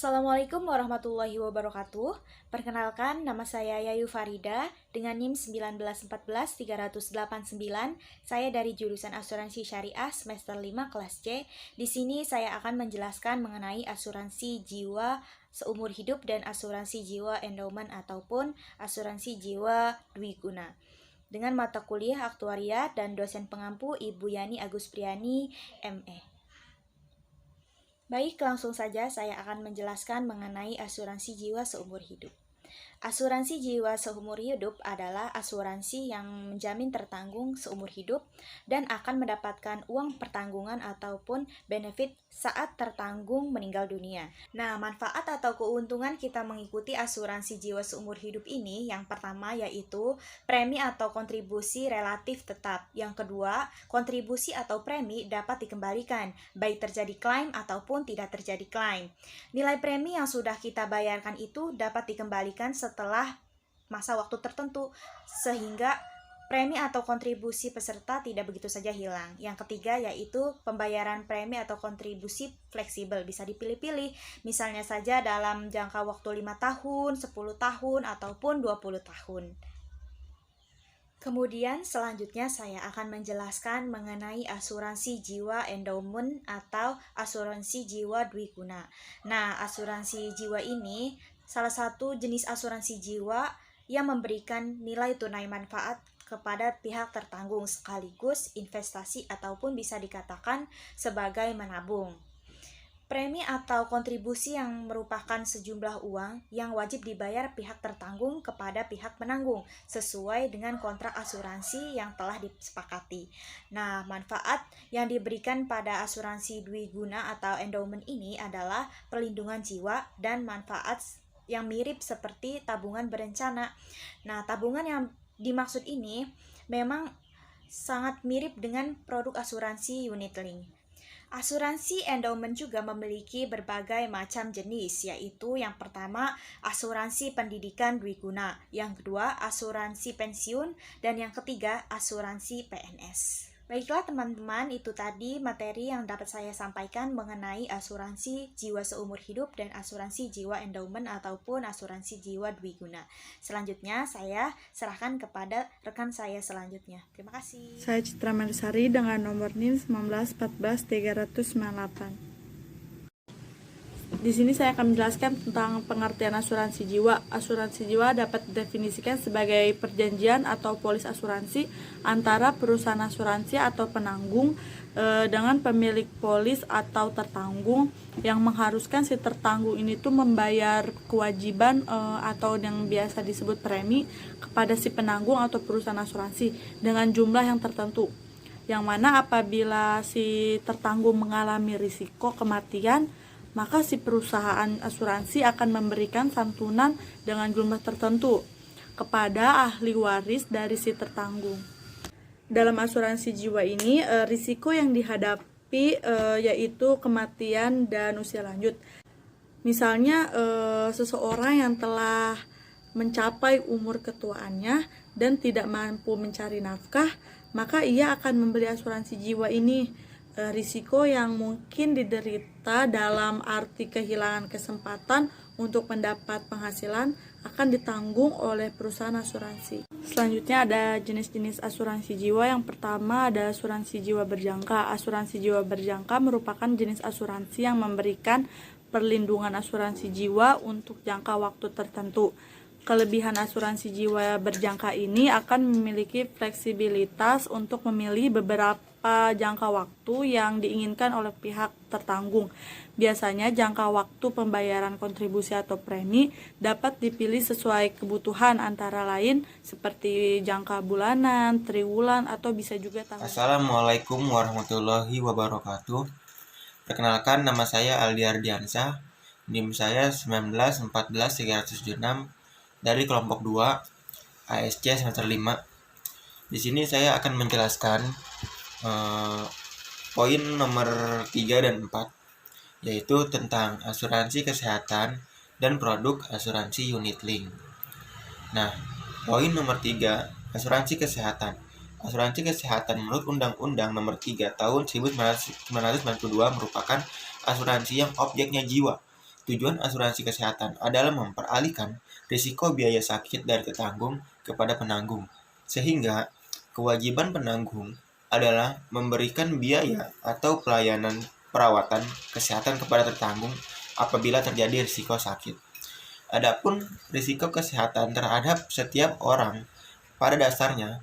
Assalamualaikum warahmatullahi wabarakatuh. Perkenalkan, nama saya Yayu Farida dengan NIM 1914389. Saya dari jurusan Asuransi Syariah semester 5 kelas C. Di sini saya akan menjelaskan mengenai asuransi jiwa seumur hidup dan asuransi jiwa endowment ataupun asuransi jiwa dwiguna. Dengan mata kuliah aktuaria dan dosen pengampu Ibu Yani Agus Priani, ME. Baik, langsung saja saya akan menjelaskan mengenai asuransi jiwa seumur hidup. Asuransi jiwa seumur hidup adalah asuransi yang menjamin tertanggung seumur hidup dan akan mendapatkan uang pertanggungan ataupun benefit saat tertanggung meninggal dunia. Nah, manfaat atau keuntungan kita mengikuti asuransi jiwa seumur hidup ini yang pertama yaitu premi atau kontribusi relatif tetap. Yang kedua, kontribusi atau premi dapat dikembalikan, baik terjadi klaim ataupun tidak terjadi klaim. Nilai premi yang sudah kita bayarkan itu dapat dikembalikan setelah masa waktu tertentu, sehingga premi atau kontribusi peserta tidak begitu saja hilang. Yang ketiga yaitu pembayaran premi atau kontribusi fleksibel, bisa dipilih-pilih, misalnya saja dalam jangka waktu 5 tahun, 10 tahun, ataupun 20 tahun. Kemudian selanjutnya saya akan menjelaskan mengenai asuransi jiwa endowment atau asuransi jiwa dwiguna. Nah, asuransi jiwa ini salah satu jenis asuransi jiwa yang memberikan nilai tunai manfaat kepada pihak tertanggung sekaligus investasi ataupun bisa dikatakan sebagai menabung. Premi atau kontribusi yang merupakan sejumlah uang yang wajib dibayar pihak tertanggung kepada pihak penanggung sesuai dengan kontrak asuransi yang telah disepakati. Nah, manfaat yang diberikan pada asuransi dwiguna atau endowment ini adalah perlindungan jiwa dan manfaat yang mirip seperti tabungan berencana. Nah, tabungan yang dimaksud ini memang sangat mirip dengan produk asuransi unit link. Asuransi endowment juga memiliki berbagai macam jenis, yaitu yang pertama asuransi pendidikan dwiguna, yang kedua asuransi pensiun, dan yang ketiga asuransi PNS. Baiklah teman-teman, itu tadi materi yang dapat saya sampaikan mengenai asuransi jiwa seumur hidup dan asuransi jiwa endowment ataupun asuransi jiwa dwiguna. Selanjutnya saya serahkan kepada rekan saya selanjutnya. Terima kasih. Saya Citra Marisari dengan nomor NIM 1914398. Di sini saya akan menjelaskan tentang pengertian asuransi jiwa. Asuransi jiwa dapat didefinisikan sebagai perjanjian atau polis asuransi antara perusahaan asuransi atau penanggung dengan pemilik polis atau tertanggung yang mengharuskan si tertanggung ini tuh membayar kewajiban atau yang biasa disebut premi kepada si penanggung atau perusahaan asuransi dengan jumlah yang tertentu. Yang mana apabila si tertanggung mengalami risiko kematian, maka si perusahaan asuransi akan memberikan santunan dengan jumlah tertentu kepada ahli waris dari si tertanggung. Dalam asuransi jiwa ini, risiko yang dihadapi yaitu kematian dan usia lanjut. Misalnya seseorang yang telah mencapai umur ketuaannya dan tidak mampu mencari nafkah, maka ia akan membeli asuransi jiwa ini. Risiko yang mungkin diderita dalam arti kehilangan kesempatan untuk mendapat penghasilan akan ditanggung oleh perusahaan asuransi. Selanjutnya ada jenis-jenis asuransi jiwa. Yang pertama ada asuransi jiwa berjangka. Asuransi jiwa berjangka merupakan jenis asuransi yang memberikan perlindungan asuransi jiwa untuk jangka waktu tertentu. Kelebihan asuransi jiwa berjangka ini akan memiliki fleksibilitas untuk memilih beberapa jangka waktu yang diinginkan oleh pihak tertanggung. Biasanya jangka waktu pembayaran kontribusi atau premi dapat dipilih sesuai kebutuhan, antara lain seperti jangka bulanan, triwulan, atau bisa juga tahunan. Assalamualaikum warahmatullahi wabarakatuh. Perkenalkan, nama saya Aldi Ardiansyah. NIM saya 1914376 dari kelompok 2 ASC semester 5. Di sini saya akan menjelaskan poin nomor 3 dan 4, yaitu tentang asuransi kesehatan dan produk asuransi unit link. Nah, poin nomor 3, asuransi kesehatan. Asuransi kesehatan menurut Undang-Undang nomor 3 tahun 1992 merupakan asuransi yang objeknya jiwa, tujuan asuransi kesehatan adalah memperalihkan risiko biaya sakit dari tertanggung kepada penanggung, sehingga kewajiban penanggung adalah memberikan biaya atau pelayanan perawatan kesehatan kepada tertanggung apabila terjadi risiko sakit. Adapun risiko kesehatan terhadap setiap orang pada dasarnya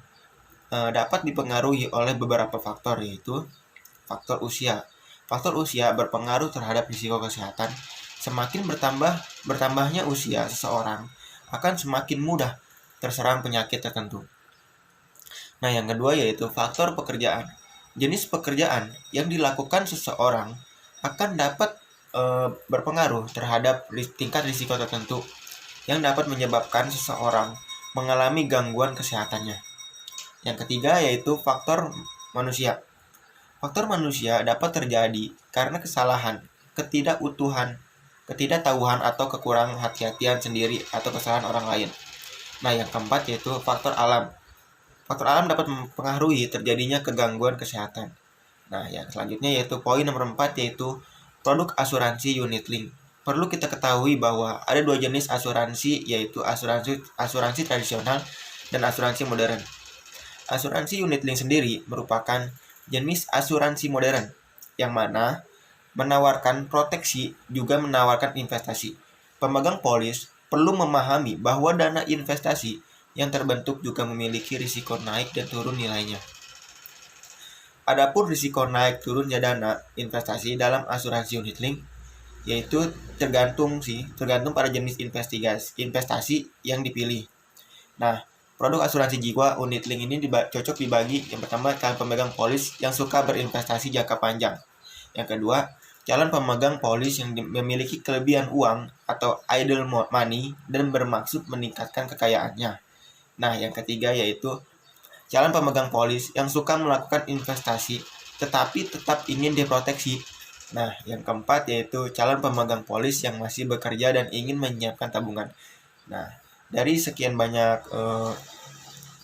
dapat dipengaruhi oleh beberapa faktor, yaitu faktor usia. Faktor usia berpengaruh terhadap risiko kesehatan. Semakin bertambahnya usia seseorang akan semakin mudah terserang penyakit tertentu. Nah, yang kedua yaitu faktor pekerjaan. Jenis pekerjaan yang dilakukan seseorang akan dapat berpengaruh terhadap tingkat risiko tertentu yang dapat menyebabkan seseorang mengalami gangguan kesehatannya. Yang ketiga yaitu faktor manusia. Faktor manusia dapat terjadi karena kesalahan, ketidaktahuan atau kekurangan hati-hatian sendiri atau kesalahan orang lain. Nah, yang keempat yaitu faktor alam. Faktor alam dapat mempengaruhi terjadinya kegangguan kesehatan. Nah, yang selanjutnya yaitu poin nomor 4 yaitu produk asuransi unit link. Perlu kita ketahui bahwa ada dua jenis asuransi, yaitu asuransi tradisional dan asuransi modern. Asuransi unit link sendiri merupakan jenis asuransi modern yang mana menawarkan proteksi juga menawarkan investasi. Pemegang polis perlu memahami bahwa dana investasi yang terbentuk juga memiliki risiko naik dan turun nilainya. Adapun risiko naik turunnya dana investasi dalam asuransi unit link yaitu tergantung pada jenis investasi yang dipilih. Nah, produk asuransi jiwa unit link ini cocok dibagi yang pertama calon pemegang polis yang suka berinvestasi jangka panjang. Yang kedua, calon pemegang polis yang memiliki kelebihan uang atau idle money dan bermaksud meningkatkan kekayaannya. Nah, yang ketiga yaitu calon pemegang polis yang suka melakukan investasi tetapi tetap ingin diproteksi. Nah, yang keempat yaitu calon pemegang polis yang masih bekerja dan ingin menyiapkan tabungan. Nah, dari sekian banyak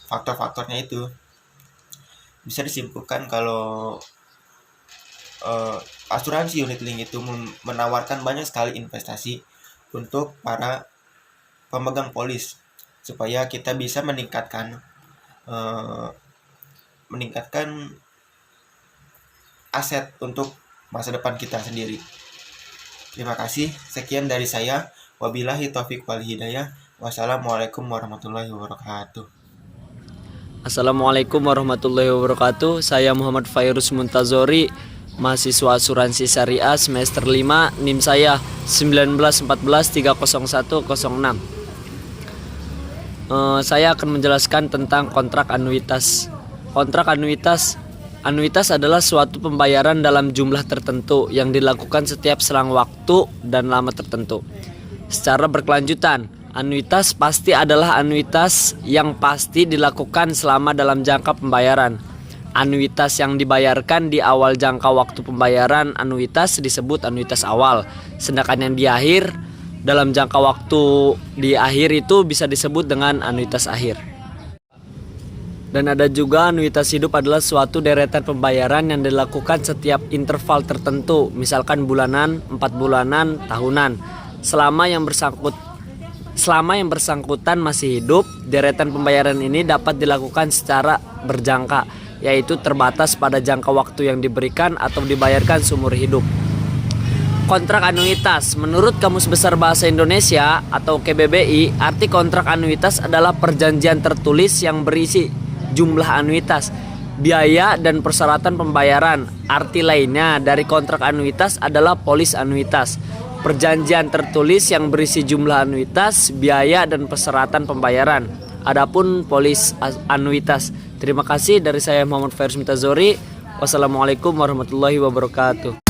faktor-faktornya itu bisa disimpulkan kalau asuransi unit link itu menawarkan banyak sekali investasi untuk para pemegang polis supaya kita bisa meningkatkan aset untuk masa depan kita sendiri. Terima kasih. Sekian dari saya. Wabillahi taufik wal hidayah. Wassalamualaikum warahmatullahi wabarakatuh. Assalamualaikum warahmatullahi wabarakatuh. Saya Muhammad Fairuz Muntazori, mahasiswa asuransi syariah semester 5, NIM saya 191430106. Saya akan menjelaskan tentang kontrak anuitas. Kontrak anuitas adalah suatu pembayaran dalam jumlah tertentu yang dilakukan setiap selang waktu dan lama tertentu. Secara berkelanjutan, anuitas pasti adalah anuitas yang pasti dilakukan selama dalam jangka pembayaran. Anuitas yang dibayarkan di awal jangka waktu pembayaran anuitas disebut anuitas awal. Sedangkan yang di akhir dalam jangka waktu di akhir itu bisa disebut dengan anuitas akhir. Dan ada juga anuitas hidup adalah suatu deretan pembayaran yang dilakukan setiap interval tertentu, misalkan bulanan, 4 bulanan, tahunan. Selama yang bersangkutan masih hidup, deretan pembayaran ini dapat dilakukan secara berjangka, yaitu terbatas pada jangka waktu yang diberikan atau dibayarkan seumur hidup. Kontrak anuitas, menurut Kamus Besar Bahasa Indonesia atau KBBI, arti kontrak anuitas adalah perjanjian tertulis yang berisi jumlah anuitas, biaya dan persyaratan pembayaran. Arti lainnya dari kontrak anuitas adalah polis anuitas, perjanjian tertulis yang berisi jumlah anuitas, biaya dan persyaratan pembayaran. Adapun polis anuitas. Terima kasih dari saya Muhammad Fairuz Muntazori. Wassalamualaikum warahmatullahi wabarakatuh.